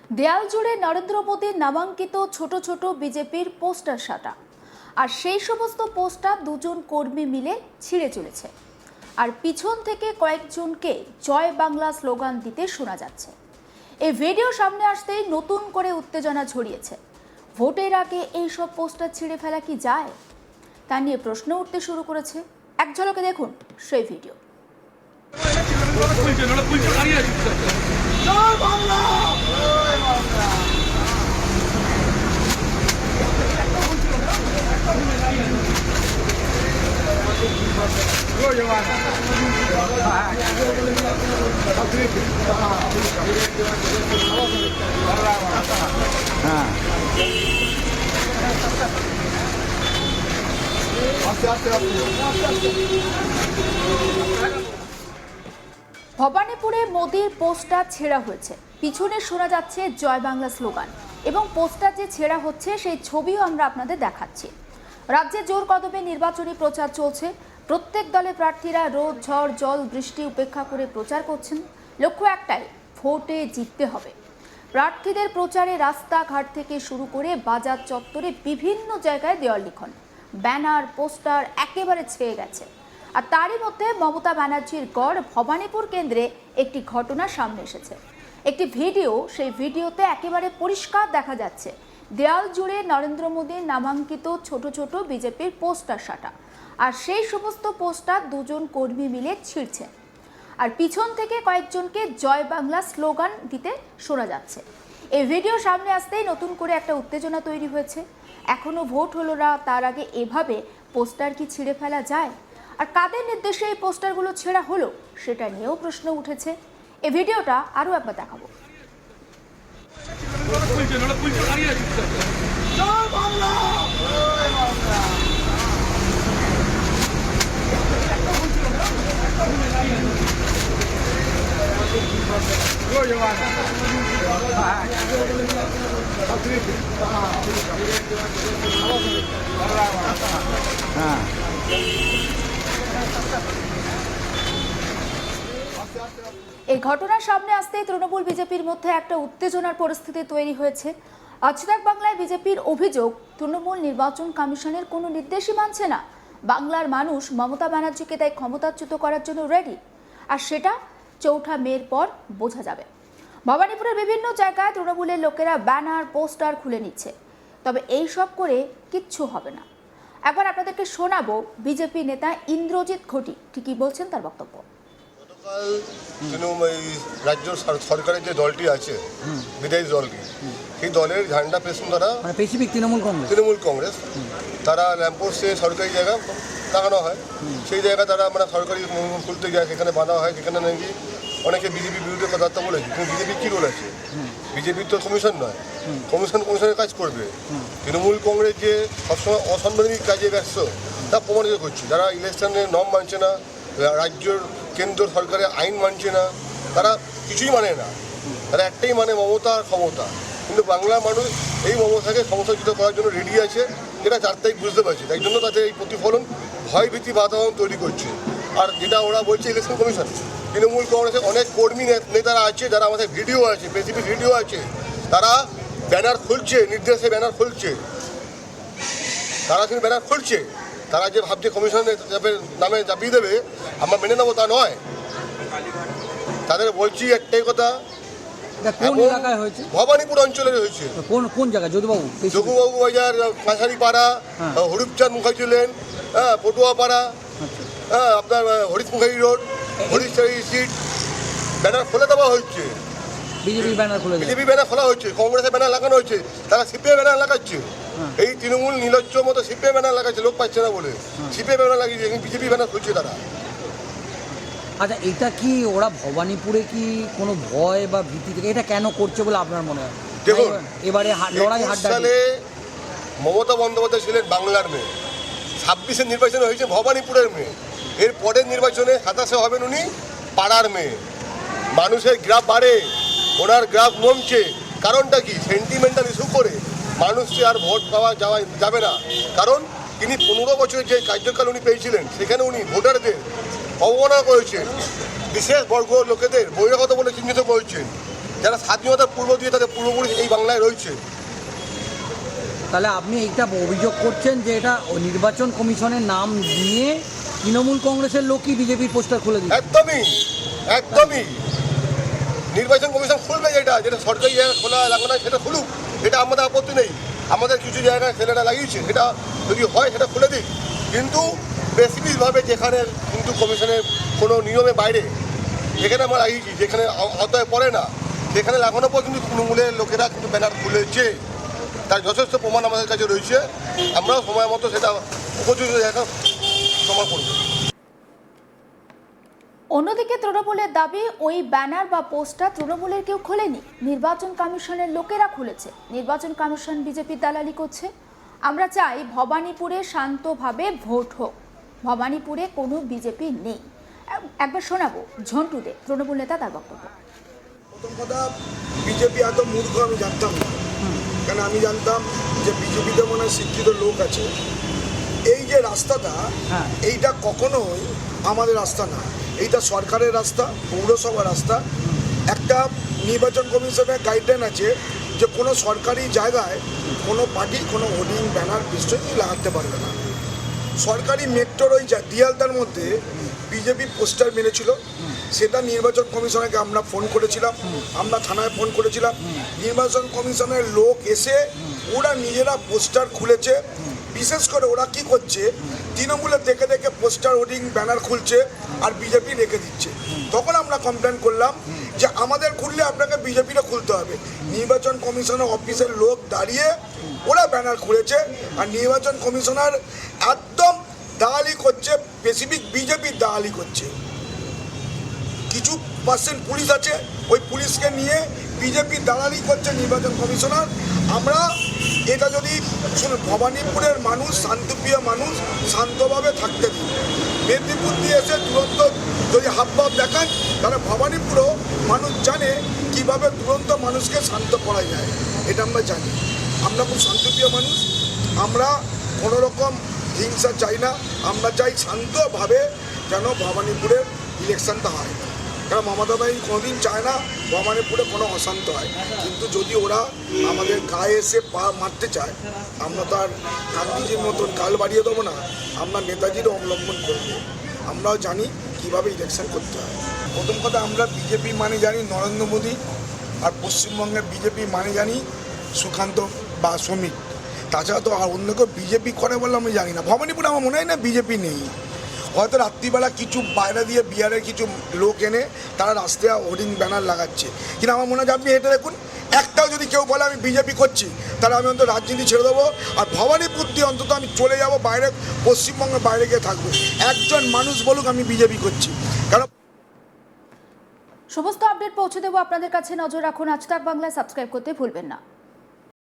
দেয়াল জুড়ে নরেন্দ্র মোদীর নামাঙ্কিত ছোট ছোট বিজেপির পোস্টার সাটা, আর সেই সমস্ত পোস্টার দুজন কর্মী মিলে ছিঁড়ে চলেছে। আর পিছন থেকে কয়েকজনকে জয় বাংলা স্লোগান দিতে শোনা যাচ্ছে। এই ভিডিও সামনে আসতেই নতুন করে উত্তেজনা ছড়িয়েছে। ভোটের আগে এই সব পোস্টার ছিঁড়ে ফেলা কি যায়, তা নিয়ে প্রশ্ন উঠতে শুরু করেছে। এক ঝলকে দেখুন সেই ভিডিও। ভবানীপুরে মোদির পোস্টার ছেঁড়া হয়েছে, পিছনে শোনা যাচ্ছে জয় বাংলা স্লোগান, এবং পোস্টার যে ছেঁড়া হচ্ছে সেই ছবিও আমরা আপনাদের দেখাচ্ছি। রাজ্যে জোর কদমে নির্বাচনী প্রচার চলছে। প্রত্যেক দলের প্রার্থীরা রোদ ঝড় জল বৃষ্টি উপেক্ষা করে প্রচার করছেন। লক্ষ্য একটাই, ভোটে জিততে হবে। প্রার্থীদের প্রচারে রাস্তাঘাট থেকে শুরু করে বাজার চত্বরে বিভিন্ন জায়গায় দেওয়াল লিখন, ব্যানার পোস্টার একেবারে ছেয়ে গেছে। আর তারই মধ্যে মমতা ব্যানার্জির গড় ভবানীপুর কেন্দ্রে একটি ঘটনা সামনে এসেছে। একটি ভিডিও, সেই ভিডিওতে একেবারে পরিষ্কার দেখা যাচ্ছে দেয়াল জুড়ে নরেন্দ্র মোদীর নামাঙ্কিত ছোট ছোট বিজেপির পোস্টার সাটা, আর সেই সমস্ত পোস্টার দুজন কর্মী মিলে ছিঁড়ছে। আর পিছন থেকে কয়েকজনকে জয় বাংলা স্লোগান দিতে শোনা যাচ্ছে। এই ভিডিও সামনে আসতেই নতুন করে একটা উত্তেজনা তৈরি হয়েছে। এখনো ভোট হলো না, তার আগে এভাবে পোস্টার কি ছিঁড়ে ফেলা যায়? আর কাদের নির্দেশে এই পোস্টারগুলো ছেঁড়া হলো সেটা নিয়েও প্রশ্ন উঠেছে। এই ভিডিওটা আরও একবার দেখাবো। এই ঘটনার সামনে আসতেই তৃণমূল বিজেপির মধ্যে একটা উত্তেজনার পরিস্থিতি তৈরি হয়েছে। আজ তাক বাংলায় বিজেপির অভিযোগ, তৃণমূল নির্বাচন কমিশনের কোনো নির্দেশই মানছে না। বাংলার মানুষ মমতা ব্যানার্জিকে তাই ক্ষমতাচ্যুত করার জন্য রেডি, আর সেটা 4 মের পর বোঝা যাবে। ভবানীপুরের বিভিন্ন জায়গায় তৃণমূলের লোকেরা ব্যানার পোস্টার খুলে নিচ্ছে, তবে এই সব করে কিচ্ছু হবে না। একবার আপনাদেরকে শোনাবো বিজেপি নেতা ইন্দ্রজিৎ ঘটি ঠিকই বলছেন তার বক্তব্য। রাজ্য সরকারের যে দলটি আছে, বিধায়ী দলটি, সেই দলের ঝান্ডা পেছন দ্বারা তৃণমূল কংগ্রেস তারা ল্যাম্পোস্টে সরকারি জায়গা লাগানো হয়। সেই জায়গা তারা আমরা সরকারি খুলতে যায়, সেখানে বাঁধা হয়। সেখানে নাকি অনেকে বিজেপির বিরুদ্ধে কথাবার্তা বলেছে। কিন্তু বিজেপির কী রোল আছে? বিজেপির তো কমিশন নয়, কমিশনের কাজ করবে। তৃণমূল কংগ্রেস যে সবসময় অসাংবিধানিক কাজে ব্যস্ত তা প্রমাণিত করছে। যারা ইলেকশনের নর্ম মানছে না, রাজ্যের কেন্দ্র সরকারের আইন মানছে না, তারা কিছুই মানে না। তারা একটাই মানে মমতা আর ক্ষমতা। কিন্তু বাংলার মানুষ এই মমতাকে ক্ষমতাচ্যুত করার জন্য রেডি আছে, যেটা 4 তারিখ বুঝতে পারছে। তাই জন্য তাদের এই প্রতিফলন ভয়ভীতি বাতাবরণ তৈরি করছে। আর যেটা ওরা বলছে ইলেকশন কমিশন, তৃণমূল কংগ্রেসের অনেক কর্মী নেতারা আছে, যারা আমাদের ভিডিও আছে, স্পেসিফিক ভিডিও আছে, তারা ব্যানার খুলছে, নির্দেশে ব্যানার খুলছে। তারা কিন্তু ব্যানার খুলছে। তারা যে ভাবছে কমিশনের নামে চাপিয়ে দেবে, আমরা মেনে নেবো তা নয়। তাদের বলছি একটাই কথা, ভবানীপুর অঞ্চলে হয়েছে। কোন জায়গায়? যোগুবাবু বাজার, কাছারি পাড়া, হরিপচাঁদ মুখার্জি লেন, পটুয়া পাড়া, আপনার হরিশ মুখার্জি রোড, হরিশচারি স্ট্রিট, ব্যানার খুলে দেওয়া হচ্ছে। বিজেপি ব্যানার খোলা হচ্ছে, কংগ্রেসের ব্যানার লাগানো হচ্ছে, তারা সিপিআই ব্যানার লাগাচ্ছে। এই তৃণমূল নির্লজ্জ মতো সিপিআই ব্যানার লাগাচ্ছে, লোক পাচ্ছে না বলে সিপিআই ব্যানার লাগিয়েছে, বিজেপি ব্যানার খুলছে তারা। আচ্ছা, এটা কি ওরা ভবানীপুরে কি কোনো ভয় বা ভীতি থেকে এটা কেন করছে বলে আপনার মনে হয়? দেখুন, এবারে লড়াই সালে মমতা বন্দ্যোপাধ্যায় ছিলেন বাংলার মেয়ে, 26-এর নির্বাচনে হয়েছে ভবানীপুরের মেয়ে, এর পরের নির্বাচনে 27-এ হবেন উনি পাড়ার মেয়ে। মানুষের গ্রাফ বাড়ে, ওনার গ্রাফ কমছে। কারণটা কি? সেন্টিমেন্টাল ইস্যু করে মানুষকে আর ভোট পাওয়া যাবে না। কারণ তিনি 15 বছরের যে কার্যকাল উনি পেয়েছিলেন, সেখানে উনি ভোটারদের অবমাননা করেছেন, বিশেষ বর্গ লোকেদের বহিরাগত বলে চিহ্নিত করেছেন। যারা স্বাধীনতার পূর্ব দিয়ে তাদের পূর্বপুরুষ এই বাংলায় রয়েছে। তাহলে আপনি এইটা অভিযোগ করছেন যে এটা নির্বাচন কমিশনের নাম নিয়ে তৃণমূল কংগ্রেসের লোকই বিজেপির পোস্টার খুলে দিচ্ছে? একদমই নির্বাচন কমিশন খুলবে, যেটা সরকারি জায়গায় খোলা লাগানো সেটা খুলুক, এটা আমাদের আপত্তি নেই। আমাদের কিছু জায়গায় ছেলেরা লাগিয়েছে, সেটা যদি হয় সেটা খুলে দিক, কিন্তু স্পেসিফিকভাবে যেখানে কিন্তু কমিশনের কোনো নিয়মে বাইরে যেখানে আমরা লাগিয়েছি, যেখানে আওতায় পড়ে না, সেখানে লাগানোর পর কিন্তু তৃণমূলের লোকেরা কিন্তু ব্যানার খুলেছে। তার যথেষ্ট প্রমাণ আমাদের কাছে রয়েছে। আমরাও সময় মতো সেটা উপযুক্ত জায়গা জমা করব। অন্যদিকে তৃণমূলের দাবি, ওই ব্যানার বা পোস্টার তৃণমূলের কেউ খোলেনি, নির্বাচন কমিশনের লোকেরা খুলেছে। নির্বাচন কমিশন বিজেপির দালালি করছে। আমরা চাই ভবানীপুরে শান্তভাবে ভোট হোক। ভবানীপুরে কোনো বিজেপি নেই। একবার শোনাবো ঝন্টু দে, তৃণমূল নেতা, তার বক্তব্য। প্রথম কথা, বিজেপি এত মূর্খ আমি জানতাম না, কারণ আমি জানতাম যে বিজেপিতে মনে হয় শিক্ষিত লোক আছে। এই যে রাস্তাটা, এইটা কখনোই আমাদের রাস্তা না, এইটা সরকারের রাস্তা, পৌরসভার রাস্তা। একটা নির্বাচন কমিশনের গাইডলাইন আছে যে কোনো সরকারি জায়গায় কোনো পার্টি কোনো হোর্ডিং ব্যানার নিশ্চয়ই লাগাতে পারবে না। সরকারি মেট্রোর ওই দিয়ালদার মধ্যে বিজেপি পোস্টার মেরেছিল, সেটা নির্বাচন কমিশনকে আমরা ফোন করেছিলাম, আমরা থানায় ফোন করেছিলাম। নির্বাচন কমিশনের লোক এসে ওরা নিজেরা পোস্টার খুলেছে। বিশেষ করে ওরা কি করছে, তৃণমূলের দেখে দেখে পোস্টার হোর্ডিং ব্যানার খুলছে আর বিজেপি রেখে দিচ্ছে। তখন আমরা কমপ্লেন করলাম যে আমাদের খুললে আপনাকে বিজেপিটা খুলতে হবে। নির্বাচন কমিশনের অফিসের লোক দাঁড়িয়ে ওরা ব্যানার খুলেছে, আর নির্বাচন কমিশনার একদম দালালি করছে, স্পেসিফিক বিজেপির দালালি করছে। কিছু পার্সেন্ট পুলিশ আছে, ওই পুলিশকে নিয়ে বিজেপি দালালি করছে নির্বাচন কমিশনার। আমরা এটা যদি শুনুন, ভবানীপুরের মানুষ শান্তিপ্রিয় মানুষ, শান্তভাবে থাকতে দিন। মেদিনীপুর দিয়ে এসে তুরন্ত যদি হাবভাব দেখান, তাহলে ভবানীপুরও মানুষ জানে কিভাবে তুরন্ত মানুষকে শান্ত করা যায়। এটা আমরা জানি। আমরা খুব শান্তিপ্রিয় মানুষ, আমরা কোনো রকম হিংসা চাই না। আমরা চাই শান্তভাবে যেন ভবানীপুরের ইলেকশনটা হয়, কারণ মমতা ব্যানার্জি কোনোদিন চায় না ভবানীপুরে কোনো অশান্ত হয়। কিন্তু যদি ওরা আমাদের গায়ে এসে পা মারতে চায়, আমরা তো আর গান্ধীজির মতন কাল বাড়িয়ে দেবো না, আমরা নেতাজিরও অবলম্বন করব। আমরাও জানি কীভাবে ইলেকশন করতে হয়। প্রথম কথা, আমরা বিজেপি মানে জানি নরেন্দ্র মোদী, আর পশ্চিমবঙ্গের বিজেপি মানে জানি সুকান্ত বা শ্রমিক। তাছাড়া তো আর অন্য কেউ বিজেপি করে বলে আমি জানি না। ভবানীপুরে আমার মনে হয় না বিজেপি নেই। হয়তো রাত্রিবেলা কিছু বাইরে দিয়ে বিহারের কিছু লোক এনে তারা রাস্তায় হোর্ডিং ব্যানার লাগাচ্ছে, কিন্তু আমার মনে হয় আপনি এটা দেখুন, একটাও যদি কেউ বলে আমি বিজেপি করছি, তাহলে আমি অন্তত রাজনীতি ছেড়ে দেবো, আর ভবানীপুর দিয়ে অন্তত আমি চলে যাব বাইরে, পশ্চিমবঙ্গের বাইরে গিয়ে থাকবো। একজন মানুষ বলুক আমি বিজেপি করছি। কারণ সমস্ত আপডেট পৌঁছে দেবো আপনাদের কাছে। নজর রাখুন আজ তাক বাংলায়, সাবস্ক্রাইব করতে ভুলবেন না।